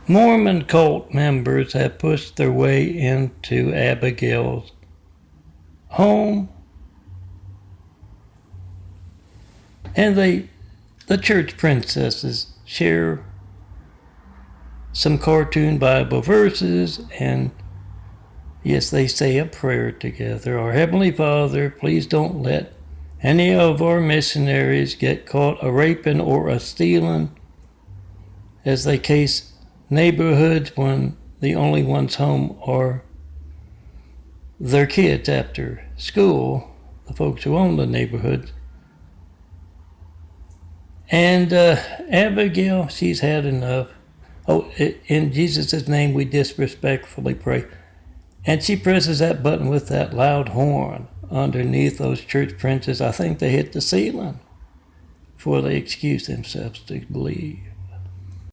Mormon cult members have pushed their way into Abigale's home, and the church princesses share some cartoon Bible verses, and yes, they say a prayer together. Our Heavenly Father, please don't let any of our missionaries get caught a raping or a stealing, as they case neighborhoods when the only ones home are their kids after school, the folks who own the neighborhood. And Abigail, she's had enough. Oh, in Jesus' name we disrespectfully pray. And she presses that button with that loud horn underneath those church princes. I think they hit the ceiling before they excuse themselves to leave.